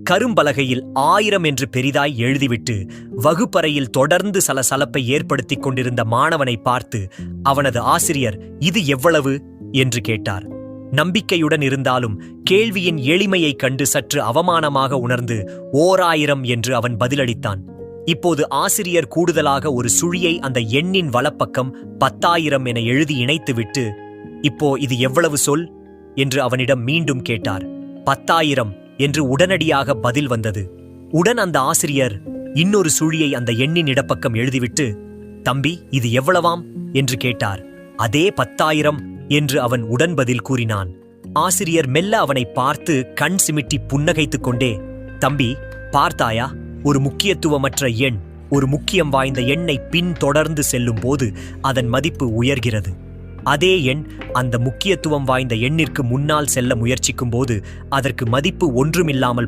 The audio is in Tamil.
கரும்பலகையில் 1000 என்று பெரிதாய் எழுதிவிட்டு வகுப்பறையில் தொடர்ந்து சலசலப்பை ஏற்படுத்திக் கொண்டிருந்த மாணவனை பார்த்து அவனது ஆசிரியர் இது எவ்வளவு என்று கேட்டார். நம்பிக்கையுடன் இருந்தாலும் கேள்வியின் எளிமையைக் கண்டு சற்று அவமானமாக உணர்ந்து 1000 என்று அவன் பதிலளித்தான். இப்போது ஆசிரியர் கூடுதலாக ஒரு சுழியை அந்த எண்ணின் வலப்பக்கம் 10,000 என எழுதி இணைத்துவிட்டு, இப்போ இது எவ்வளவு சொல் என்று அவனிடம் மீண்டும் கேட்டார். 10,000 என்று உடனடியாக பதில் வந்தது. உடன் அந்த ஆசிரியர் இன்னொரு சுழியை அந்த எண்ணின் இடப்பக்கம் எழுதிவிட்டு, தம்பி இது எவ்வளவாம் என்று கேட்டார். அதே 10,000 என்று அவன் உடன் பதில் கூறினான். ஆசிரியர் மெல்ல அவனை பார்த்து கண் சிமிட்டி புன்னகைத்துக் கொண்டே, தம்பி பார்த்தாயா, ஒரு முக்கியத்துவமற்ற எண் ஒரு முக்கியம் வாய்ந்த எண்ணை பின் தொடர்ந்து செல்லும் போது அதன் மதிப்பு உயர்கிறது. அதே எண் அந்த முக்கியத்துவம் வாய்ந்த எண்ணிற்கு முன்னால் செல்ல முயற்சிக்கும் போது அதற்கு மதிப்பு ஒன்றுமில்லாமல்